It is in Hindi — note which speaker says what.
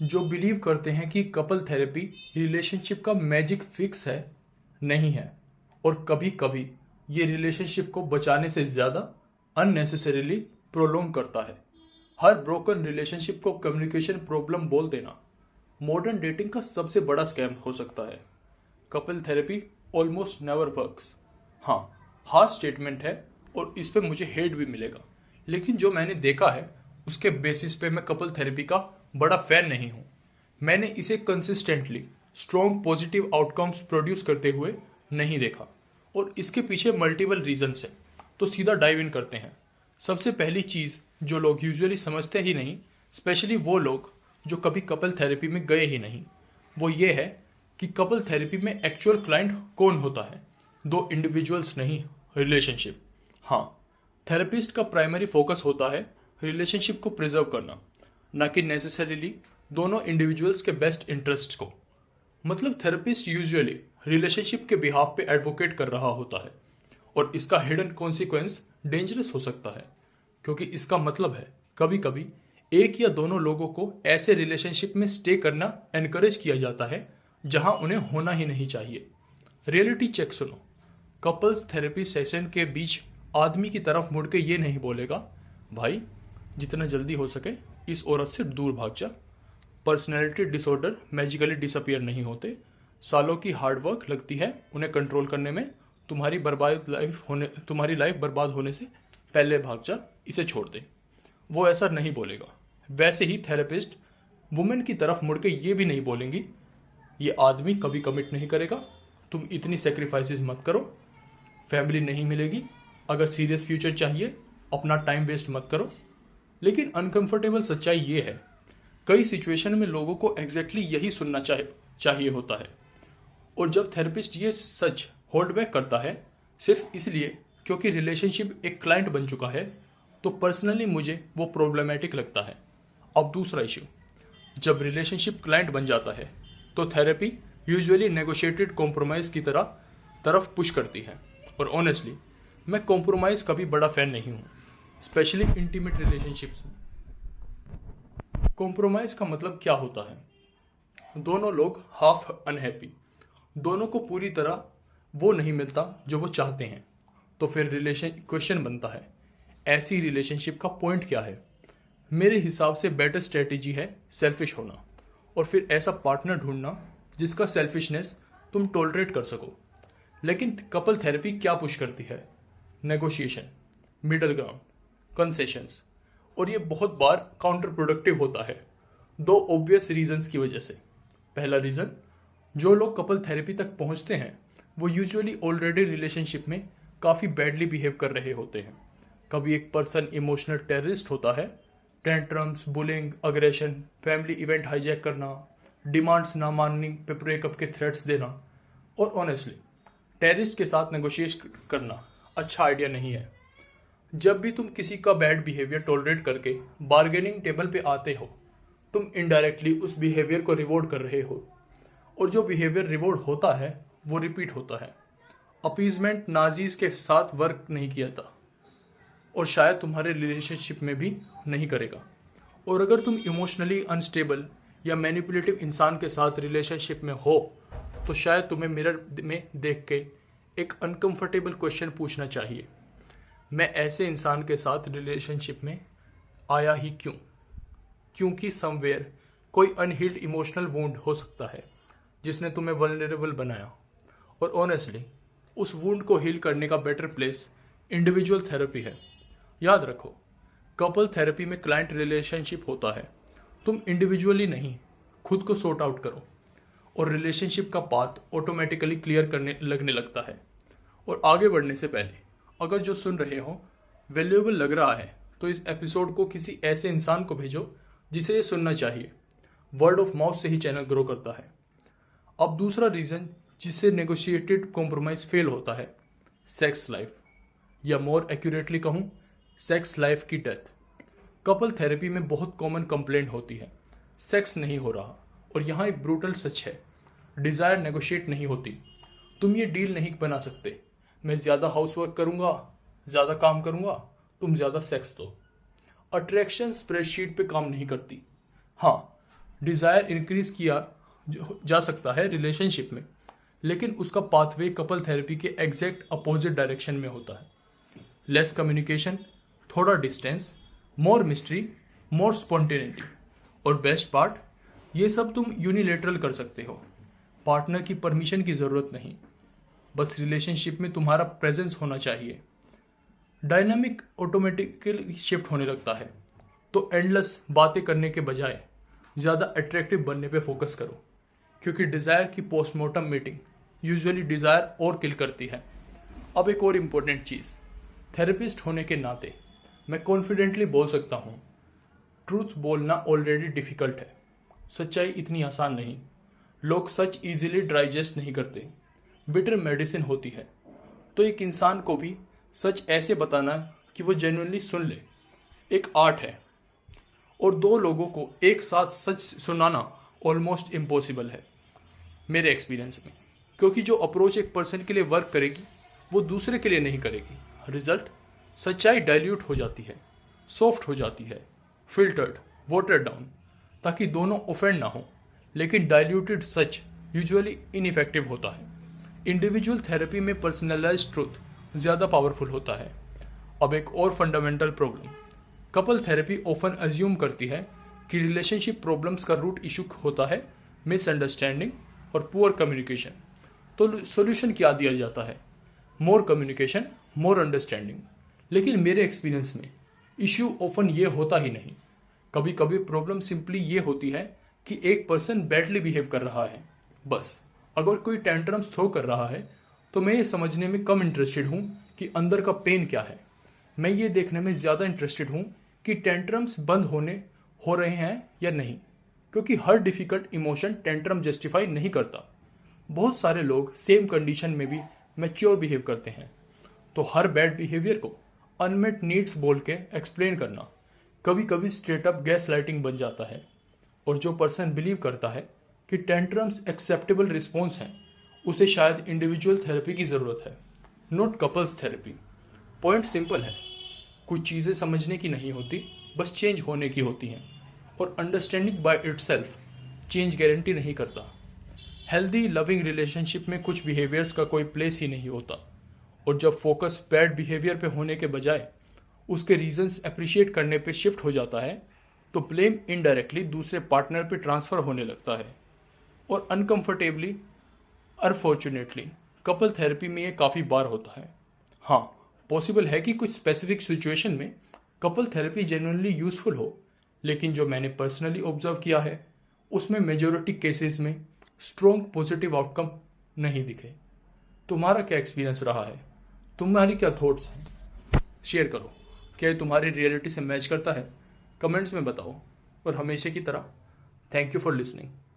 Speaker 1: जो बिलीव करते हैं कि कपल थेरेपी रिलेशनशिप का मैजिक फिक्स है, नहीं है। और कभी कभी ये रिलेशनशिप को बचाने से ज़्यादा अननेसेसरीली प्रोलोंग करता है। हर ब्रोकन रिलेशनशिप को कम्युनिकेशन प्रॉब्लम बोल देना मॉडर्न डेटिंग का सबसे बड़ा स्कैम हो सकता है। Couple therapy almost never works. हाँ, हार्ड स्टेटमेंट है और इस पे मुझे हेट भी मिलेगा, लेकिन जो मैंने देखा है उसके बेसिस पे मैं कपल थेरेपी का बड़ा फैन नहीं हूँ। मैंने इसे consistently strong positive outcomes produce करते हुए नहीं देखा और इसके पीछे मल्टीपल रीजंस हैं। तो सीधा डाइव इन करते हैं। सबसे पहली चीज़ जो लोग यूजुअली समझते ही नहीं, स्पेशली वो लोग जो कभी कपल थेरेपी में गए ही नहीं, वो ये है कि कपल थेरेपी में एक्चुअल क्लाइंट कौन होता है। दो इंडिविजुअल्स नहीं, रिलेशनशिप। हाँ, थेरेपिस्ट का प्राइमरी फोकस होता है रिलेशनशिप को प्रिजर्व करना, ना कि नेसेसरीली दोनों इंडिविजुअल्स के बेस्ट इंटरेस्ट को। मतलब थेरेपिस्ट यूजुअली रिलेशनशिप के बिहाफ पे एडवोकेट कर रहा होता है और इसका हिडन कॉन्सिक्वेंस डेंजरस हो सकता है, क्योंकि इसका मतलब है कभी कभी एक या दोनों लोगों को ऐसे रिलेशनशिप में स्टे करना एनकरेज किया जाता है जहां उन्हें होना ही नहीं चाहिए। रियलिटी चेक सुनो। कपल्स थेरेपी सेशन के बीच आदमी की तरफ मुड़ के ये नहीं बोलेगा, भाई जितना जल्दी हो सके इस औरत से दूर भाग जा। पर्सनैलिटी डिसऑर्डर मैजिकली डिसअपियर नहीं होते। सालों की हार्डवर्क लगती है उन्हें कंट्रोल करने में। तुम्हारी लाइफ बर्बाद होने से पहले भाग जा, इसे छोड़ दे। वो ऐसा नहीं बोलेगा। वैसे ही थेरेपिस्ट वुमेन की तरफ मुड़ के ये भी नहीं बोलेंगी, ये आदमी कभी कमिट नहीं करेगा, तुम इतनी सेक्रीफाइसेस मत करो, फैमिली नहीं मिलेगी, अगर सीरियस फ्यूचर चाहिए अपना टाइम वेस्ट मत करो। लेकिन अनकंफर्टेबल सच्चाई ये है, कई सिचुएशन में लोगों को एग्जैक्टली यही सुनना चाहिए होता है। और जब थेरेपिस्ट ये सच होल्ड बैक करता है सिर्फ इसलिए क्योंकि रिलेशनशिप एक क्लाइंट बन चुका है, तो पर्सनली मुझे वो प्रॉब्लमेटिक लगता है। अब दूसरा इशू, जब रिलेशनशिप क्लाइंट बन जाता है तो थेरेपी यूजुअली नेगोशिएटेड कॉम्प्रोमाइज़ की तरफ पुश करती है। और ऑनेस्टली मैं कॉम्प्रोमाइज़ का भी बड़ा फैन नहीं हूँ, स्पेशली इंटीमेट रिलेशनशिप्स में। कॉम्प्रोमाइज़ का मतलब क्या होता है? दोनों लोग हाफ अनहैप्पी, दोनों को पूरी तरह वो नहीं मिलता जो वो चाहते हैं। तो फिर क्वेश्चन बनता है, ऐसी रिलेशनशिप का पॉइंट क्या है? मेरे हिसाब से बेटर स्ट्रेटेजी है सेल्फिश होना और फिर ऐसा पार्टनर ढूंढना जिसका सेल्फिशनेस तुम टॉलरेट कर सको। लेकिन कपल थेरेपी क्या पुश करती है? Negotiation, middle ground, concessions. और ये बहुत बार काउंटर प्रोडक्टिव होता है, दो ऑब्वियस रीजंस की वजह से। पहला रीज़न, जो लोग कपल थेरेपी तक पहुंचते हैं वो यूजुअली ऑलरेडी रिलेशनशिप में काफ़ी बैडली बिहेव कर रहे होते हैं। कभी एक पर्सन इमोशनल टेररिस्ट होता है, tantrums, bullying, aggression, family event hijack करना, डिमांड्स ना मानने पे ब्रेकअप के थ्रेट्स देना। और ऑनेस्टली टेररिस्ट के साथ नेगोशिएट करना अच्छा आइडिया नहीं है। जब भी तुम किसी का बैड बिहेवियर टॉलरेट करके बार्गेनिंग टेबल पे आते हो, तुम इनडायरेक्टली उस बिहेवियर को रिवॉर्ड कर रहे हो, और जो बिहेवियर रिवॉर्ड होता है वो रिपीट होता है। अपीजमेंट नाजीज के साथ वर्क नहीं किया था और शायद तुम्हारे रिलेशनशिप में भी नहीं करेगा। और अगर तुम इमोशनली अनस्टेबल या मैनिपुलेटिव इंसान के साथ रिलेशनशिप में हो तो शायद तुम्हें मिरर में देख के एक अनकंफर्टेबल क्वेश्चन पूछना चाहिए, मैं ऐसे इंसान के साथ रिलेशनशिप में आया ही क्यों? क्योंकि समवेयर कोई अनहील्ड इमोशनल वुंड हो सकता है जिसने तुम्हें वल्नरेबल बनाया। और ऑनेस्टली उस वुंड को हील करने का बेटर प्लेस इंडिविजुअल थेरेपी है। याद रखो, कपल थेरेपी में क्लाइंट रिलेशनशिप होता है, तुम इंडिविजुअली नहीं, खुद को सॉर्ट आउट करो और रिलेशनशिप का पाथ ऑटोमेटिकली क्लियर करने लगने लगता है। और आगे बढ़ने से पहले अगर जो सुन रहे हो वैल्यूएबल लग रहा है तो इस एपिसोड को किसी ऐसे इंसान को भेजो जिसे ये सुनना चाहिए। वर्ड ऑफ माउथ से ही चैनल ग्रो करता है। अब दूसरा रीज़न जिससे नेगोशिएटेड कॉम्प्रोमाइज़ फेल होता है, सेक्स लाइफ, या मोर एक्यूरेटली कहूँ सेक्स लाइफ की डेथ। कपल थेरेपी में बहुत कॉमन कंप्लेंट होती है, सेक्स नहीं हो रहा। और यहाँ एक ब्रूटल सच है, डिज़ायर नेगोशिएट नहीं होती। तुम ये डील नहीं बना सकते, मैं ज़्यादा हाउसवर्क करूँगा, ज़्यादा काम करूँगा, तुम ज़्यादा सेक्स दो। अट्रैक्शन स्प्रेडशीट पे काम नहीं करती। हाँ, डिज़ायर इंक्रीज किया जा सकता है रिलेशनशिप में, लेकिन उसका पाथवे कपल थेरेपी के एग्जैक्ट अपोजिट डायरेक्शन में होता है। लेस कम्युनिकेशन, थोड़ा डिस्टेंस, मोर मिस्ट्री, मोर स्पॉन्टेनिटी, और बेस्ट पार्ट, ये सब तुम यूनिलेटरल कर सकते हो। पार्टनर की परमिशन की ज़रूरत नहीं, बस रिलेशनशिप में तुम्हारा प्रेजेंस होना चाहिए। डायनामिक ऑटोमेटिकली शिफ्ट होने लगता है। तो एंडलेस बातें करने के बजाय ज़्यादा अट्रैक्टिव बनने पे फोकस करो, क्योंकि डिज़ायर की पोस्टमार्टम मीटिंग यूजुअली डिज़ायर और किल करती है। अब एक और इम्पोर्टेंट चीज़, थेरेपिस्ट होने के नाते मैं कॉन्फिडेंटली बोल सकता हूँ, ट्रूथ बोलना ऑलरेडी डिफ़िकल्ट है। सच्चाई इतनी आसान नहीं। लोग सच इजीली डाइजेस्ट नहीं करते, बिटर मेडिसिन होती है। तो एक इंसान को भी सच ऐसे बताना कि वो जेन्युइनली सुन ले, एक आर्ट है। और दो लोगों को एक साथ सच सुनाना ऑलमोस्ट इम्पॉसिबल है मेरे एक्सपीरियंस में, क्योंकि जो अप्रोच एक पर्सन के लिए वर्क करेगी वो दूसरे के लिए नहीं करेगी। रिजल्ट, सच्चाई डाइल्यूट हो जाती है, सॉफ्ट हो जाती है, फिल्टर्ड, वाटर्ड डाउन, ताकि दोनों ऑफेंड ना हो। लेकिन डाइल्यूटेड सच यूजुअली इनइफेक्टिव होता है। इंडिविजुअल थेरेपी में पर्सनलाइज्ड ट्रूथ ज़्यादा पावरफुल होता है। अब एक और fundamental problem, couple therapy often assume करती है कि रिलेशनशिप प्रॉब्लम्स का रूट इशू होता है मिसअंडरस्टैंडिंग और पुअर कम्युनिकेशन। तो सॉल्यूशन क्या दिया जाता है? मोर कम्युनिकेशन, मोर अंडरस्टैंडिंग। लेकिन मेरे एक्सपीरियंस में इश्यू ऑफन ये होता ही नहीं। कभी कभी प्रॉब्लम सिंपली ये होती है कि एक पर्सन बैडली बिहेव कर रहा है। बस अगर कोई टेंट्रम्स थ्रो कर रहा है तो मैं ये समझने में कम इंटरेस्टेड हूँ कि अंदर का पेन क्या है। मैं ये देखने में ज़्यादा इंटरेस्टेड हूँ कि टेंट्रम्स बंद हो रहे हैं या नहीं, क्योंकि हर डिफ़िकल्ट इमोशन टेंट्रम जस्टिफाई नहीं करता। बहुत सारे लोग सेम कंडीशन में भी मैच्योर बिहेव करते हैं। तो हर बैड बिहेवियर को अनमेट नीड्स बोल के एक्सप्लेन करना कभी कभी स्ट्रेट अप गैस लाइटिंग बन जाता है। और जो पर्सन बिलीव करता है कि टेंट्रम्स एक्सेप्टेबल रिस्पॉन्स हैं, उसे शायद इंडिविजुअल थेरेपी की ज़रूरत है, not couples therapy. Point simple है, कुछ चीज़ें समझने की नहीं होती, बस चेंज होने की होती हैं। और understanding by itself change guarantee नहीं करता। हेल्दी लविंग रिलेशनशिप में कुछ बिहेवियर्स का कोई प्लेस ही नहीं होता। और जब फोकस बैड बिहेवियर पे होने के बजाय उसके रीजंस अप्रिशिएट करने पे शिफ्ट हो जाता है, तो ब्लेम इनडायरेक्टली दूसरे पार्टनर पे ट्रांसफ़र होने लगता है। और अनकंफर्टेबली, अनफॉर्चुनेटली, कपल थेरेपी में ये काफ़ी बार होता है। हाँ, पॉसिबल है कि कुछ स्पेसिफिक सिचुएशन में कपल थेरेपी जेन्युइनली यूज़फुल हो, लेकिन जो मैंने पर्सनली ऑब्जर्व किया है उसमें मेजॉरिटी केसेस में स्ट्रॉन्ग पॉजिटिव आउटकम नहीं दिखे। तुम्हारा क्या एक्सपीरियंस रहा है? तुम्हारी क्या थॉट्स हैं? शेयर करो। क्या ये तुम्हारी रियलिटी से मैच करता है? कमेंट्स में बताओ। और हमेशा की तरह, थैंक यू फॉर लिसनिंग।